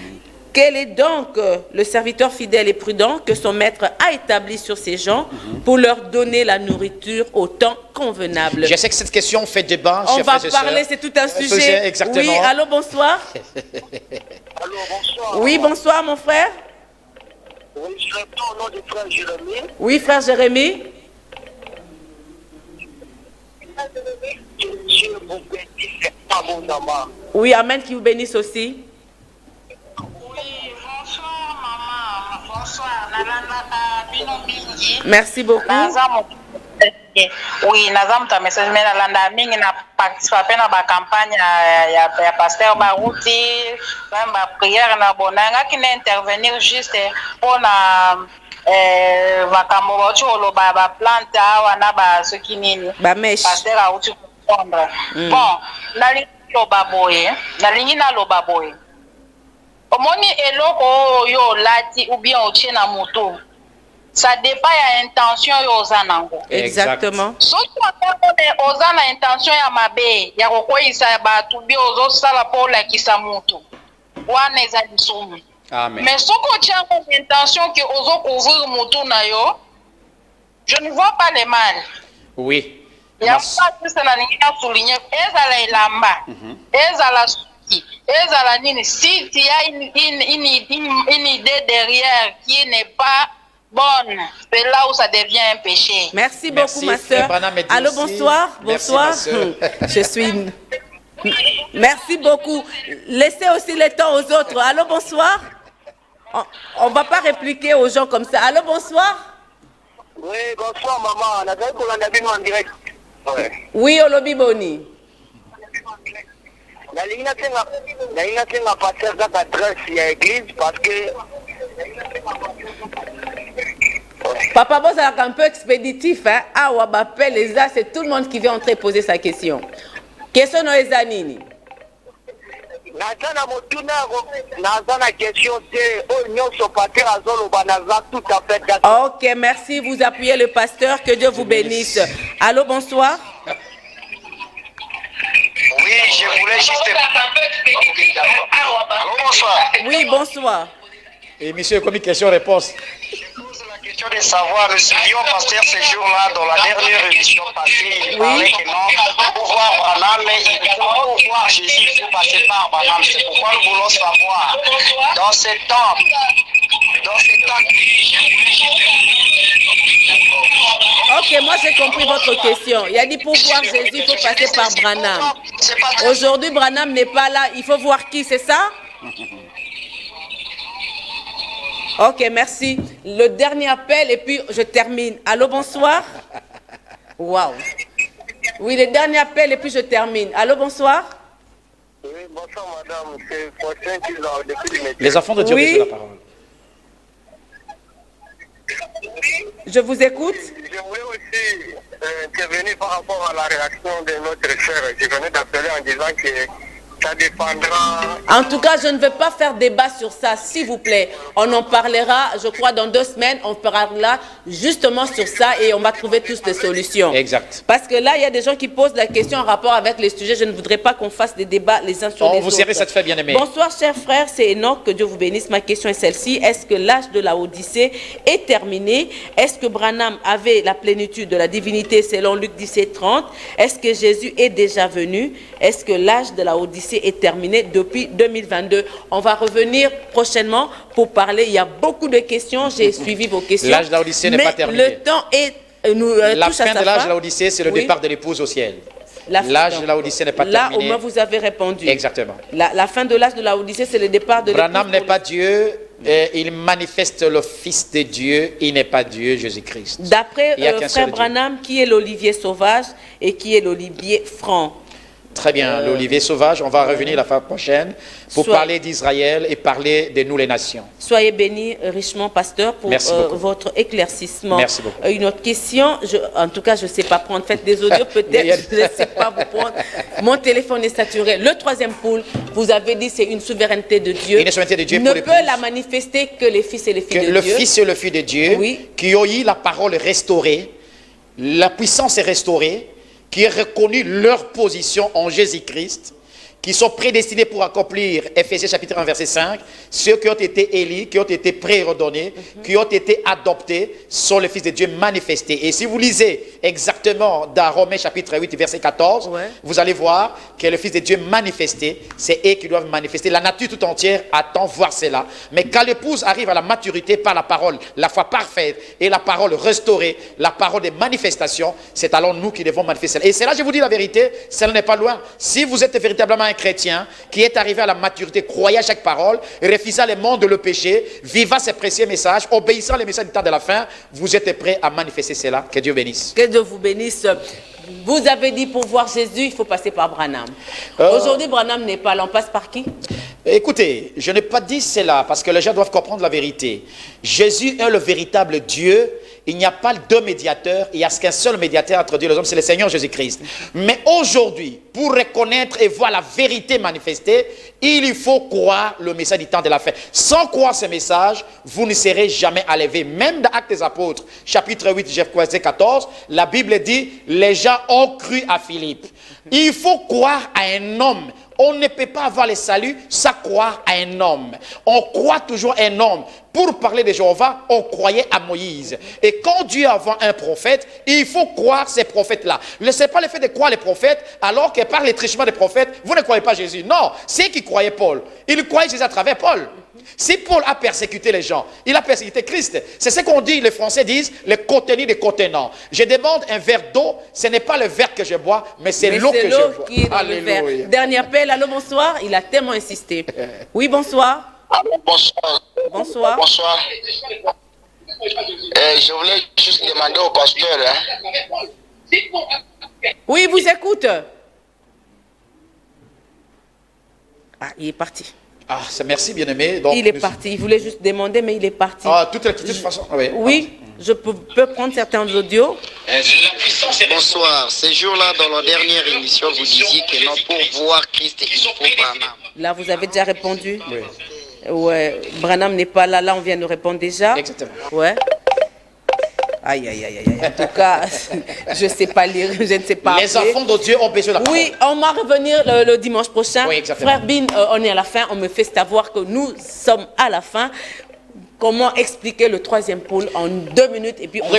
Quel est donc le serviteur fidèle et prudent que son maître a établi sur ses gens pour leur donner la nourriture au temps convenable? Je sais que cette question fait débat, On chers va frères et sœurs. parler, c'est tout un sujet. Exactement. Oui, allô, bonsoir. Allô, bonsoir. Oui, bonsoir, mon frère. Oui, je réponds au nom du frère Jérémie. Oui, frère Jérémie. Dieu vous bénisse abondamment. Oui, amen, qui vous bénisse aussi. Merci beaucoup. Oui, naza mutu message mais nalanda mingi na participer na ba campagne ya pasteur Baruti, même ba prière na bonanga qui intervenir juste pour na makambo bacho oloba ba plante awa na ba soki nini. Ba mesh. Pasteur auti comprendre. Bon, nalingi loba boye, nalingi na loba boye. Omoni eloko yo lati ou bien otie na moto. Ça dépend ya intention yo ozanango. Exactement. Soki oza na intention ya mabe ya kokweyisa bato bi ozosala mpo olakisa moto wana eza lisumu. Amen. Mais soki otia intention ke ozocouvrir moto na yo, je ne vois pas le mal. Oui. Ya pas nalingi na souligner ezala elamba, ezala suki, ezala nini, si tu as une idée derrière qui n'est pas bonne, c'est là où ça devient un péché. Merci beaucoup, ma soeur. Allô, bonsoir. Bonsoir. Je suis. Merci beaucoup. Laissez aussi le temps aux autres. Allô, bonsoir. On ne va pas répliquer aux gens comme ça. Allô, bonsoir. Oui, bonsoir, maman. On a vu qu'on a vu en direct. Oui, Olobi Boni. Nalinga tenga pasteur za adresse ya église parce que Papa Boss est un peu expéditif. Hein? Ah, Wabapé, les A, c'est tout le monde qui vient entrer poser sa question. Question no ezanini. Nazana motuna nazana question c'est oignon so pater azolo banaza tout à fait d'accord. Ok, merci. Vous appuyez le pasteur. Que Dieu vous bénisse. Allô, bonsoir. Oui, je voulais juste. Allô, bonsoir. Oui, bonsoir. Émission communication-réponse. La question de savoir, nous suivions pasteur ce jour-là dans la dernière émission passée. Il parlait que non, pour voir Branham, pour voir Jésus, il faut passer par Branham. C'est pourquoi nous voulons savoir, dans ce temps. Ok, moi j'ai compris votre question. Il a dit pour voir Jésus, il faut passer par Branham. Aujourd'hui, Branham n'est pas là. Il faut voir qui, c'est ça? Ok, merci. Le dernier appel et puis je termine. Allô, bonsoir. Waouh. Oui, le dernier appel et puis je termine. Allô, bonsoir. Oui, bonsoir madame. C'est Faustin qui l'a depuis le métier. Les enfants de Dieu ont la parole. Je vous écoute. Je voulais aussi intervenir par rapport à la réaction de notre frère. Je venais d'appeler en disant que ça dépendra. En tout cas, je ne veux pas faire débat sur ça, s'il vous plaît. On en parlera, je crois, dans 2 semaines. On parlera justement sur ça et on va trouver tous des solutions. Exact. Parce que là, il y a des gens qui posent la question en rapport avec les sujets. Je ne voudrais pas qu'on fasse des débats les uns sur les autres. Vous serrez cette fête bien aimée. Bonsoir, chers frères. C'est Enoch. Que Dieu vous bénisse. Ma question est celle-ci. Est-ce que l'âge de la Odyssée est terminé? Est-ce que Branham avait la plénitude de la divinité selon Luc 17, 30? Est-ce que Jésus est déjà venu? Est-ce que l'âge de la Odyssée est terminé depuis 2022? On va revenir prochainement pour parler. Il y a beaucoup de questions. J'ai suivi vos questions. L'âge de la Odyssée n'est pas terminé. Le temps est... la fin de l'âge de la Odyssée, c'est le départ de l'épouse au ciel. L'âge de la Odyssée n'est pas terminé. Là, au moins, vous avez répondu. Exactement. La fin de l'âge de la Odyssée, c'est le départ de l'épouse. Branham n'est pas Dieu. il manifeste le Fils de Dieu, il n'est pas Dieu, Jésus-Christ. D'après Frère Branham, qui est l'olivier sauvage et qui est l'olivier franc? Très bien, l'olivier sauvage, on va revenir la fois prochaine pour parler d'Israël et parler de nous les nations. Soyez bénis richement, pasteur, pour votre éclaircissement. Merci beaucoup. Une autre question, en tout cas, je ne sais pas prendre, faites des audios peut-être, je ne sais pas vous prendre. Mon téléphone est saturé. Le troisième pôle, vous avez dit c'est une souveraineté de Dieu. Une souveraineté de Dieu ne peut la manifester que les fils et les filles de Dieu. Le Fils et le Fils de Dieu, qui ont eu la parole restaurée, la puissance est restaurée, qui ont reconnu leur position en Jésus-Christ, qui sont prédestinés pour accomplir, Ephésiens chapitre 1, verset 5, ceux qui ont été élus, qui ont été préordonnés, qui ont été adoptés, sont les fils de Dieu manifestés. Et si vous lisez exactement dans Romains chapitre 8, verset 14, vous allez voir que le Fils de Dieu manifesté, c'est eux qui doivent manifester. La nature tout entière attend voir cela. Mais quand l'épouse arrive à la maturité par la parole, la foi parfaite et la parole restaurée, la parole des manifestations, c'est alors nous qui devons manifester. Et c'est là, je vous dis la vérité, cela n'est pas loin. Si vous êtes véritablement un chrétien qui est arrivé à la maturité, croyant à chaque parole, refusant le monde, le péché, vivant ces précieux messages, obéissant les messages du temps de la fin, vous êtes prêts à manifester cela. Que Dieu bénisse. Que Dieu vous bénisse. Vous avez dit pour voir Jésus, il faut passer par Branham. Aujourd'hui, Branham n'est pas là. On passe par qui? Écoutez, je n'ai pas dit cela parce que les gens doivent comprendre la vérité. Jésus est le véritable Dieu. Il n'y a pas deux médiateurs, il n'y a qu'un seul médiateur entre Dieu et les hommes, c'est le Seigneur Jésus-Christ. Mais aujourd'hui, pour reconnaître et voir la vérité manifestée, il faut croire le message du temps de la fin. Sans croire ce message, vous ne serez jamais enlevés. Même dans Actes des Apôtres, chapitre 8, verset 14, la Bible dit, les gens ont cru à Philippe. Il faut croire à un homme. On ne peut pas avoir le salut sans croire à un homme. On croit toujours à un homme. Pour parler de Jéhovah, on croyait à Moïse. Et quand Dieu envoie un prophète, il faut croire ces prophètes-là. Ne c'est pas le fait de croire les prophètes, alors que par les trichements des prophètes, vous ne croyez pas Jésus. Non, c'est qui croyait Paul. Il croyait Jésus à travers Paul. Si Paul a persécuté les gens, il a persécuté Christ. C'est ce qu'on dit, les Français disent, le contenu des contenants. Je demande un verre d'eau, ce n'est pas le verre que je bois, mais c'est l'eau que je bois. Qui est dans le verre. Dernier appel, allô, bonsoir. Il a tellement insisté. Oui, bonsoir. Allô, bonsoir. Bonsoir. Bonsoir. Je voulais juste demander au pasteur. Oui, vous écoute. Ah, il est parti. Ah, merci bien-aimé. Il est parti. Il voulait juste demander, mais il est parti. Ah, de toute façon. Oui, je peux prendre certains audios. Bonsoir. Ce jour-là, dans la dernière émission, vous disiez que non, pour voir Christ, il faut Branham. Là, vous avez déjà répondu. Oui. Ouais, Branham n'est pas là. Là, on vient de répondre déjà. Exactement. Ouais. Aïe, aïe, aïe, aïe. En tout cas, je ne sais pas lire, je ne sais pas. Les enfants de Dieu ont besoin de la parole. Oui, on va revenir le dimanche prochain. Oui, exactement. Frère Bin, on est à la fin. On me fait savoir que nous sommes à la fin. Comment expliquer le troisième pôle en 2 minutes et puis on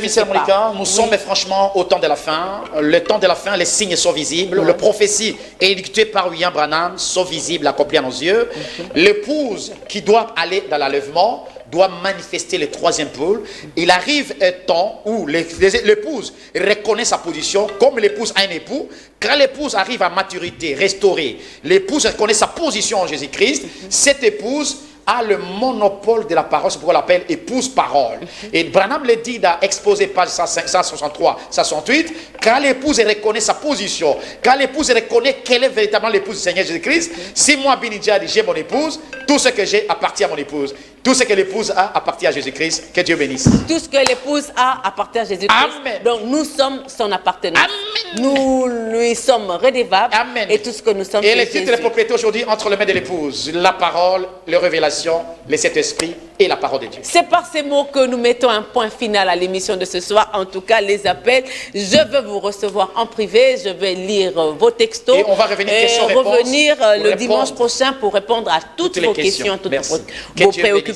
nous sommes franchement au temps de la fin. Le temps de la fin, les signes sont visibles. Le prophétie édictée par William Branham sont visibles, accomplis à nos yeux. L'épouse qui doit aller dans l'enlèvement doit manifester le troisième pôle. Il arrive un temps où l'épouse reconnaît sa position comme l'épouse a un époux. Quand l'épouse arrive à maturité, restaurée, l'épouse reconnaît sa position en Jésus-Christ. Cette épouse a le monopole de la parole, c'est pourquoi on l'appelle épouse parole. Et Branham le dit dans Exposé page 163, 168, quand l'épouse reconnaît sa position, quand l'épouse reconnaît qu'elle est véritablement l'épouse du Seigneur Jésus-Christ, si moi, Binidja, j'ai mon épouse, tout ce que j'ai appartient à mon épouse. Tout ce que l'épouse a appartient à Jésus-Christ. Que Dieu bénisse. Tout ce que l'épouse a appartient à Jésus-Christ. Amen. Donc nous sommes son appartenance. Amen. Nous lui sommes redevables. Amen. Et tout ce que nous sommes. Et les titres de propriété aujourd'hui entre les mains de l'épouse. La parole, les révélations, le Saint-Esprit et la parole de Dieu. C'est par ces mots que nous mettons un point final à l'émission de ce soir. En tout cas, les appels. Je veux vous recevoir en privé. Je vais lire vos textos. Et on va revenir le dimanche prochain pour répondre à toutes vos questions, toutes vos préoccupations.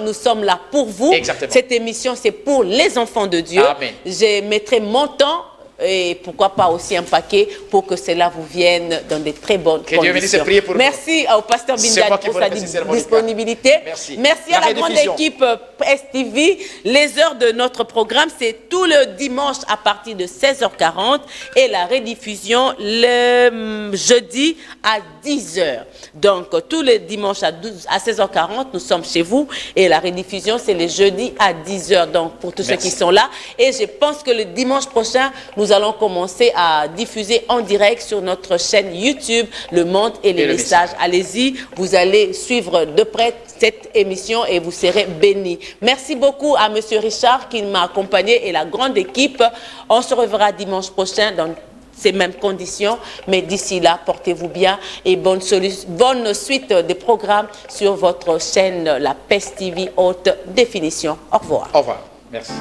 Nous sommes là pour vous. Exactement. Cette émission, c'est pour les enfants de Dieu. Amen. Je mettrai mon temps et pourquoi pas aussi un paquet pour que cela vous vienne dans de très bonnes conditions. Dieu bénisse et priez pour merci au pasteur Bindad pour sa disponibilité. Merci à la grande équipe STV. Les heures de notre programme, c'est tout le dimanche à partir de 16h40 et la rediffusion le jeudi à 10h. Donc, tous les dimanches à 16h40, nous sommes chez vous et la rediffusion, c'est le jeudi à 10h. Donc, pour tous ceux qui sont là. Et je pense que le dimanche prochain, nous allons commencer à diffuser en direct sur notre chaîne YouTube Le Monde et les messages. Allez-y, vous allez suivre de près cette émission et vous serez bénis. Merci beaucoup à M. Richard qui m'a accompagné et la grande équipe. On se reverra dimanche prochain dans ces mêmes conditions. Mais d'ici là, portez-vous bien et bonne suite des programmes sur votre chaîne La PES TV Haute Définition. Au revoir. Au revoir. Merci.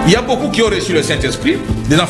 Il y a beaucoup qui ont reçu le Saint-Esprit.